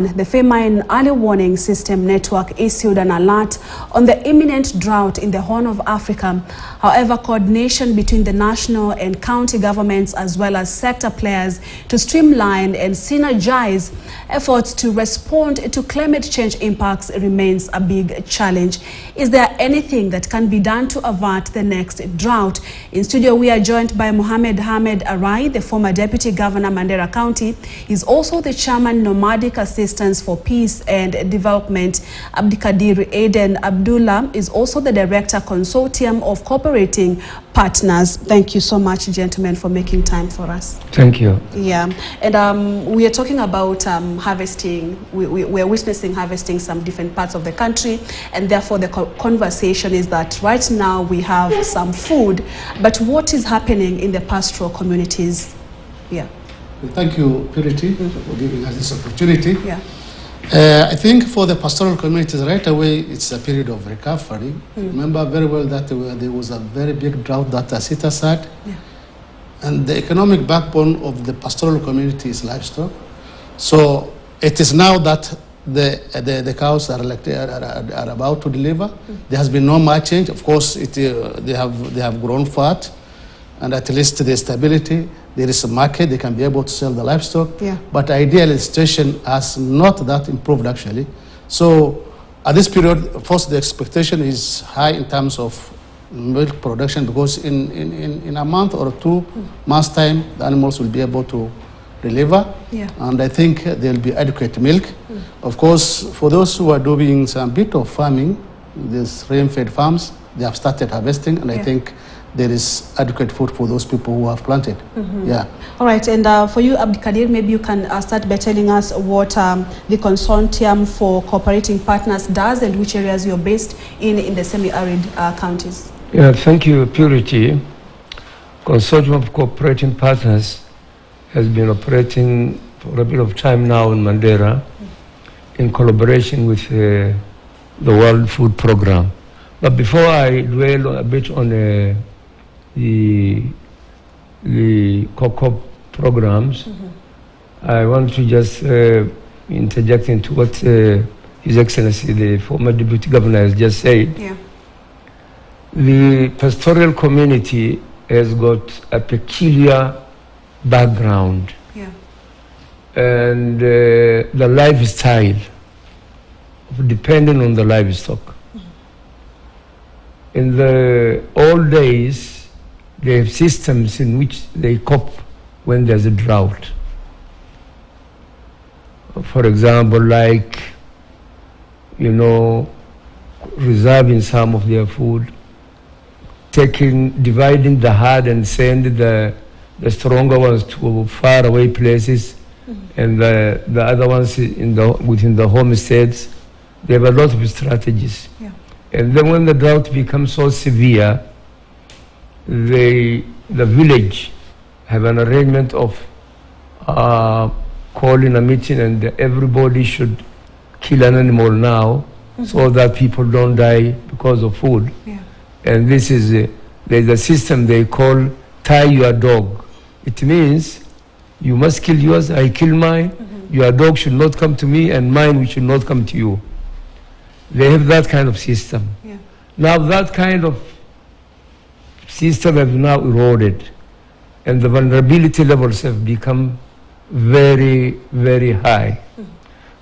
The Famine Early Warning System Network issued an alert on the imminent drought in the Horn of Africa. However, coordination between the national and county governments as well as sector players to streamline and synergize efforts to respond to climate change impacts remains a big challenge. Is there anything that can be done to avert the next drought? In studio, we are joined by Mohamed Ahmed Arai, the former Deputy Governor, Mandera County. He's also the Chairman, Nomadic Assistance for Peace and Development. Abdikadir Aden Abdullah is also the Director, Consortium of Cooperating Partners. Thank you so much, gentlemen, for making time for us. Thank you. Yeah, and we are talking about harvesting. We're witnessing harvesting some different parts of the country, and therefore the conversation is that right now we have some food, but what is happening in the pastoral communities? Yeah. Thank you, Purity, for giving us this opportunity. Yeah. I think for the pastoral communities, right away, it's a period of recovery. Remember very well that there was a very big drought that hit us hard. Yeah. And the economic backbone of the pastoral community is livestock. So it is now that the cows are about to deliver. There has been no much change. Of course, they have grown fat, and at least the stability. There is a market, they can be able to sell the livestock. Yeah. But ideally, the situation has not that improved actually. So at this period, first the expectation is high in terms of milk production, because in a month or 2 months' time, the animals will be able to deliver. Yeah. And I think there will be adequate milk. Of course, for those who are doing some bit of farming, these rain-fed farms, they have started harvesting, and I think there is adequate food for those people who have planted. Yeah. All right, and for you, Abdikadir, maybe you can start by telling us what the Consortium for Cooperating Partners does and which areas you're based in the semi-arid counties. Yeah, thank you, Purity. Consortium of Cooperating Partners has been operating for a bit of time now in Mandera in collaboration with the World Food Programme. But before I dwell a bit on the COCOP programs, I want to just interject into what His Excellency, the former Deputy Governor, has just said. Yeah. The pastoral community has got a peculiar background, and the lifestyle depending on the livestock. In the old days, they have systems in which they cope when there's a drought. For example, like, reserving some of their food, dividing the herd and send the stronger ones to far away places, and the other ones within the homesteads. They have a lot of strategies. Yeah. And then when the drought becomes so severe, the village have an arrangement of calling a meeting, and everybody should kill an animal now so that people don't die because of food. Yeah. And this is there's a system they call tie your dog. It means you must kill yours, I kill mine, your dog should not come to me, and mine should not come to you. They have that kind of system. Yeah. Now that kind of system have now eroded, and the vulnerability levels have become very, very high.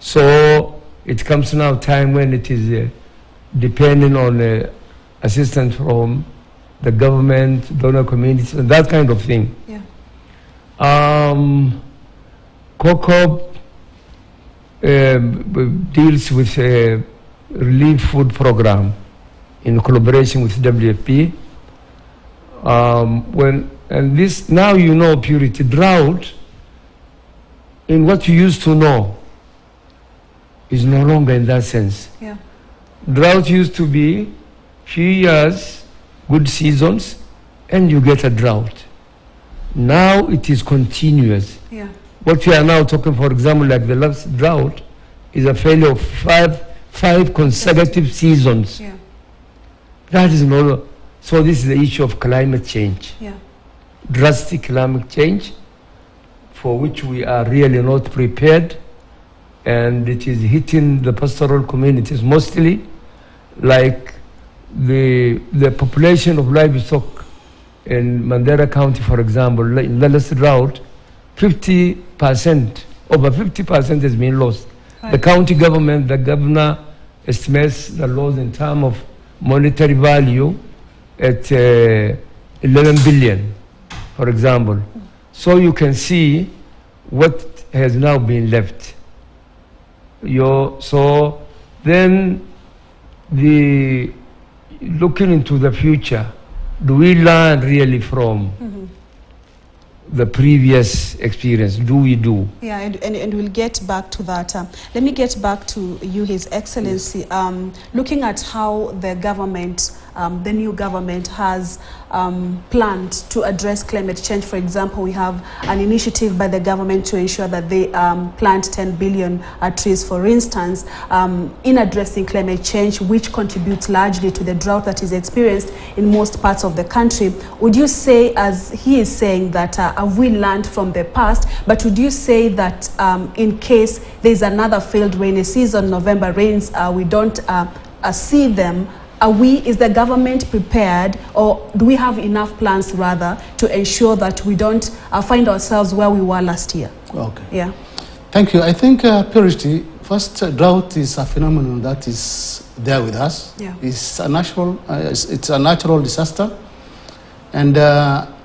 So it comes now time when it is depending on assistance from the government, donor communities, and that kind of thing. Yeah. COCOP deals with relief food program in collaboration with WFP. And this now, Purity, drought in what you used to know is no longer in that sense. Yeah. Drought used to be few years, good seasons, and you get a drought. Now it is continuous. Yeah. What we are now talking, for example, like the last drought, is a failure of five consecutive seasons. Yeah. That is no. So this is the issue of climate change. Yeah. Drastic climate change, for which we are really not prepared, and it is hitting the pastoral communities mostly, like the population of livestock in Mandera County, for example, in the last drought, 50%, over 50% has been lost. Right. The county government, the governor estimates the loss in terms of monetary value at 11 billion, for example. So you can see what has now been left. So then looking into the future, do we learn really from the previous experience? Do we do? Yeah, and we'll get back to that. Let me get back to you, His Excellency. Yes. Looking at how the government, the new government has planned to address climate change. For example, we have an initiative by the government to ensure that they plant 10 billion trees, for instance, in addressing climate change, which contributes largely to the drought that is experienced in most parts of the country. Would you say, as he is saying, that have we learned from the past, but would you say that in case there's another failed rainy season, November rains, we don't see them, is the government prepared, or do we have enough plans rather to ensure that we don't find ourselves where we were last year? Okay. Yeah. Thank you. I think purity, first, drought is a phenomenon that is there with us. Yeah. It's a natural disaster, and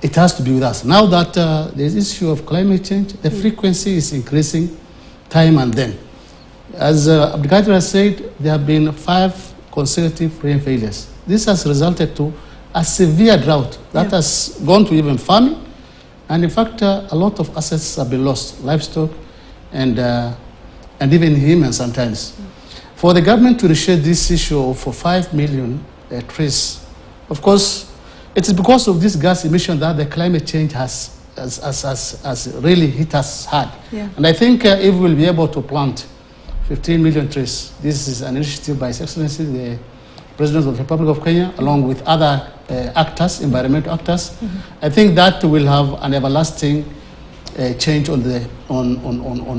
it has to be with us. Now that there's issue of climate change, the frequency is increasing time and then. As Abdikadir has said, there have been 5 consecutive rain failures. This has resulted to a severe drought that has gone to even farming, and in fact a lot of assets have been lost, livestock and even humans sometimes. For the government to initiate this issue for 5 million trees, of course it is because of this gas emission that the climate change has really hit us hard. Yeah. And I think if we'll be able to plant 15 million trees. This is an initiative by His Excellency, the President of the Republic of Kenya, along with other actors, environmental actors. I think that will have an everlasting change on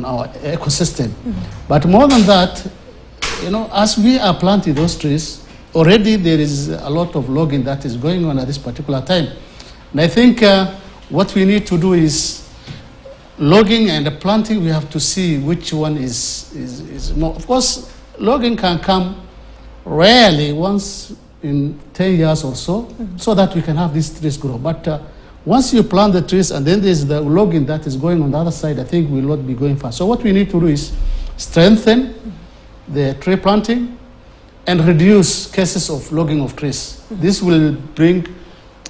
our ecosystem. But more than that, as we are planting those trees, already there is a lot of logging that is going on at this particular time. And I think what we need to do is logging and the planting, we have to see which one is more. Of course, logging can come rarely once in 10 years or so, so that we can have these trees grow. But once you plant the trees and then there's the logging that is going on the other side, I think we'll not be going fast. So what we need to do is strengthen the tree planting and reduce cases of logging of trees. This will bring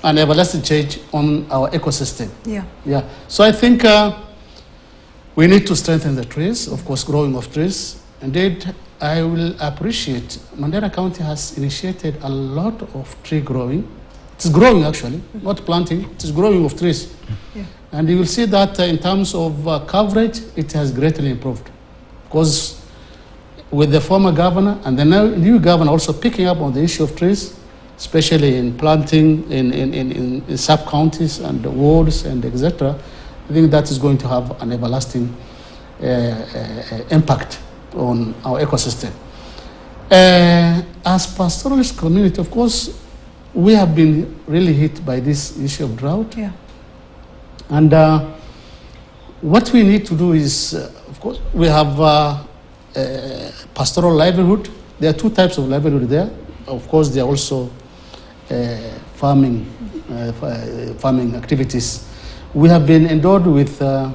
an everlasting change on our ecosystem. Yeah. So I think we need to strengthen the trees, of course, growing of trees. Indeed, I will appreciate Mandera County has initiated a lot of tree growing. It's growing actually, not planting, it is growing of trees. Yeah. And you will see that in terms of coverage, it has greatly improved. Because with the former governor and the new governor also picking up on the issue of trees, especially in planting in sub-counties and wards and etc., I think that is going to have an everlasting impact on our ecosystem. As pastoralist community, of course, we have been really hit by this issue of drought. Yeah. And what we need to do is, of course, we have pastoral livelihood. There are 2 types of livelihood there. Of course, there are also farming activities. We have been endowed with a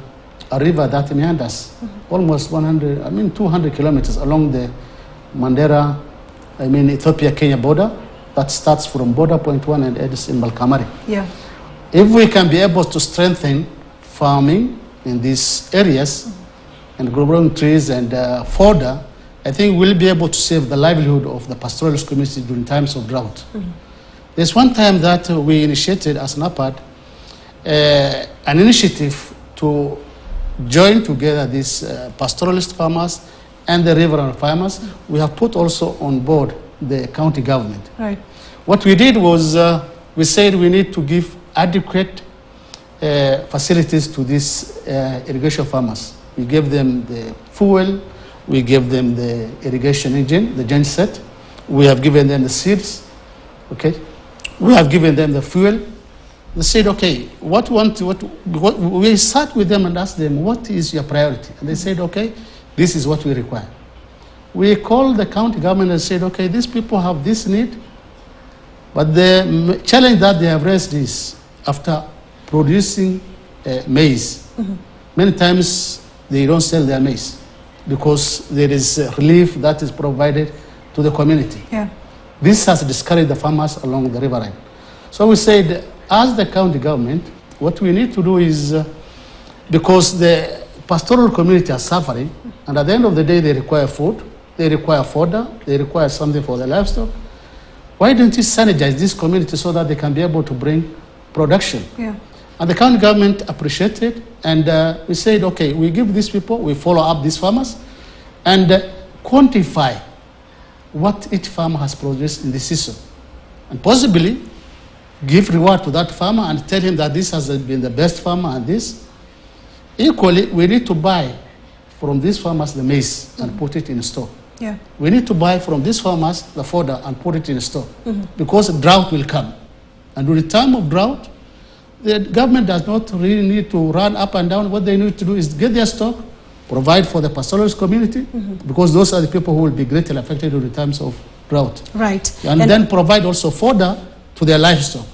river that meanders almost 200 kilometers along the Mandera, Ethiopia-Kenya border, that starts from border point 1 and ends in Malkamari. Yeah. If we can be able to strengthen farming in these areas and growing trees and fodder, I think we'll be able to save the livelihood of the pastoralist community during times of drought. There's one time that we initiated as an APAD an initiative to join together these pastoralist farmers and the riverine farmers. We have put also on board the county government. Right. What we did was we said we need to give adequate facilities to these irrigation farmers. We gave them the fuel, We gave them the irrigation engine, the genset. We have given them the seeds. Okay. We have given them the fuel. They said, okay, what we sat with them and asked them, what is your priority? And they said, okay, this is what we require. We called the county government and said, okay, these people have this need, but the challenge that they have raised is after producing maize, many times they don't sell their maize because there is relief that is provided to the community. Yeah. This has discouraged the farmers along the riverine. So we said, as the county government, what we need to do is, because the pastoral community are suffering, and at the end of the day they require food, they require fodder, they require something for the livestock, why don't you synergize this community so that they can be able to bring production? Yeah. And the county government appreciated, and we said, okay, we give these people, we follow up these farmers, and quantify what each farmer has produced in this season. And possibly give reward to that farmer and tell him that this has been the best farmer and this. Equally, we need to buy from these farmers the maize and put it in store. Yeah. We need to buy from these farmers the fodder and put it in store because drought will come. And during the time of drought, the government does not really need to run up and down. What they need to do is get their stock, provide for the pastoralist community, because those are the people who will be greatly affected during times of drought. Right. And then provide also fodder to their livestock.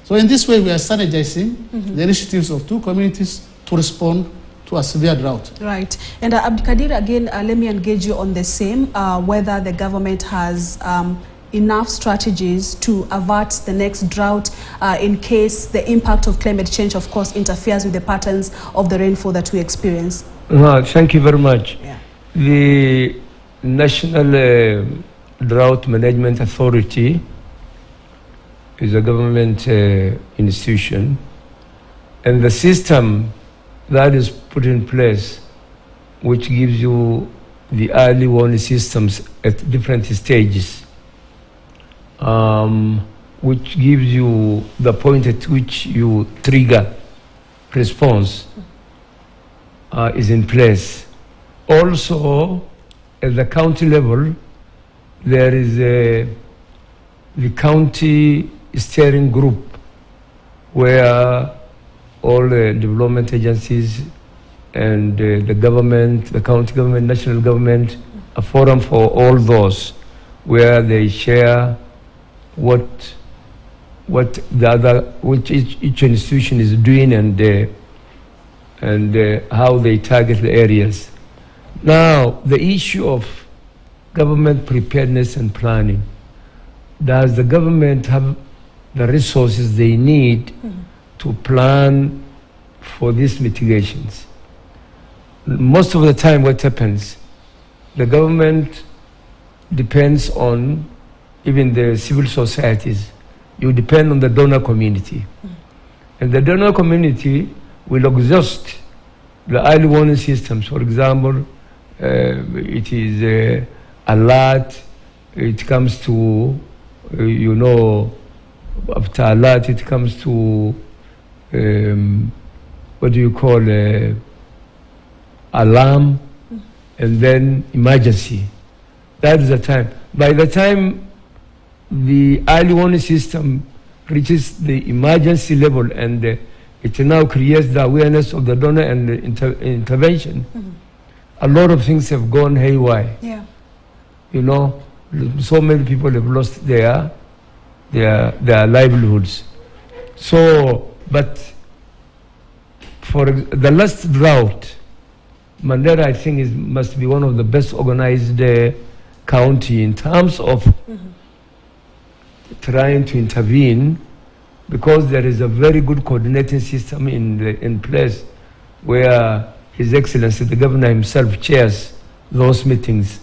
So in this way, we are synergizing the initiatives of two communities to respond to a severe drought. Right. And Abdikadir, again, let me engage you on the same, whether the government has enough strategies to avert the next drought in case the impact of climate change, of course, interferes with the patterns of the rainfall that we experience. Thank you very much. Yeah. The National Drought Management Authority is a government institution, and the system that is put in place, which gives you the early warning systems at different stages, which gives you the point at which you trigger response, is in place. Also, at the county level, there is the county steering group where all the development agencies and the government, the county government, national government, a forum for all those where they share what the other, which each institution is doing and how they target the areas. Now, the issue of government preparedness and planning. Does the government have the resources they need to plan for these mitigations? Most of the time what happens, the government depends on even the civil societies. You depend on the donor community. And the donor community will exhaust the early warning systems. For example, it is alert, it comes to, you know, after alert, it comes to, what do you call, alarm, and then emergency. That is the time. By the time the early warning system reaches the emergency level and it now creates the awareness of the donor and the intervention, a lot of things have gone haywire. Yeah. You know, so many people have lost their livelihoods. So, but for the last drought, Mandera, I think, must be one of the best organized county in terms of trying to intervene, because there is a very good coordinating system in place where His Excellency the Governor himself chairs those meetings,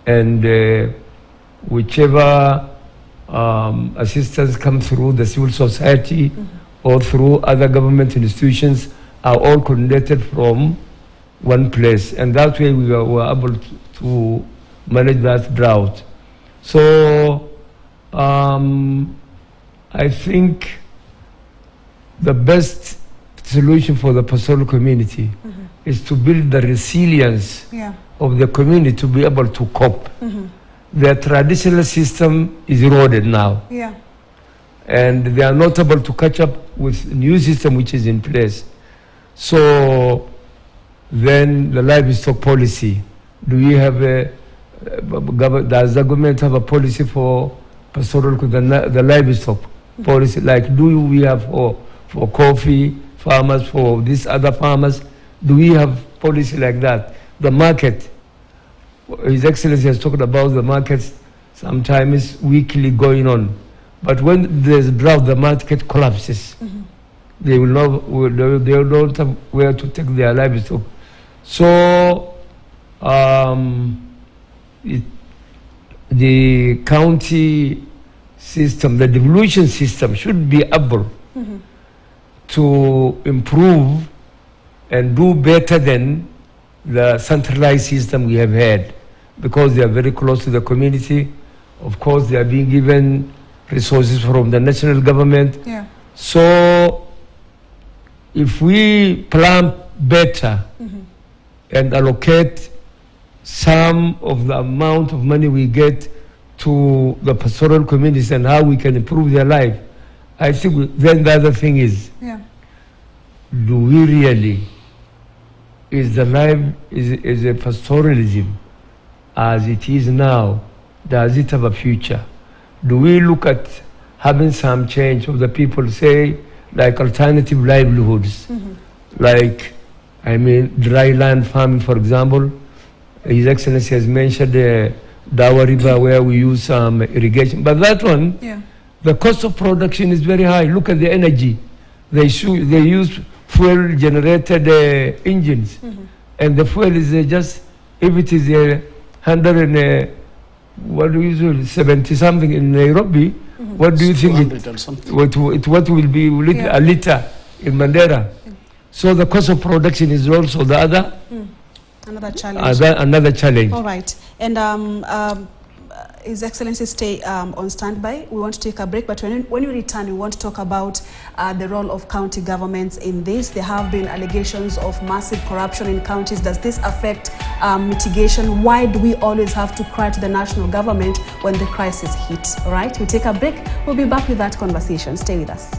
and whichever assistance come through the civil society or through other government institutions are all coordinated from one place, and that way we were able to manage that drought. So I think the best solution for the pastoral community is to build the resilience of the community to be able to cope. Their traditional system is eroded now. And they are not able to catch up with new system which is in place. So then the livestock policy. Do we have does the government have a policy for pastoral, the livestock policy? Like, do we have for coffee farmers, for these other farmers? Do we have policy like that? The market, His Excellency has talked about the markets sometimes weekly going on. But when there's drought, the market collapses. They will not, they don't have where to take their livestock. So the county system, the devolution system should be able to improve and do better than the centralized system we have had, because they are very close to the community. Of course, they are being given resources from the national government. So if we plan better and allocate some of the amount of money we get to the pastoral communities and how we can improve their life, I think then the other thing is, do we really, is the life, is a pastoralism as it is now, does it have a future? Do we look at having some change of the people, say, like alternative livelihoods, like, I mean, dry land farming, for example? His Excellency has mentioned the Dawa River where we use some irrigation, but that one, the cost of production is very high. Look at the energy. They use fuel-generated engines, and the fuel is just, if it is 170 something in Nairobi, what do you think what will be a liter in Mandera? So the cost of production is also the other another challenge. Another challenge. All right, and His Excellency, stay on standby. We want to take a break, but when you return, we want to talk about the role of county governments in this. There have been allegations of massive corruption in counties. Does this affect mitigation? Why do we always have to cry to the national government when the crisis hits? All right, we take a break. We'll be back with that conversation. Stay with us.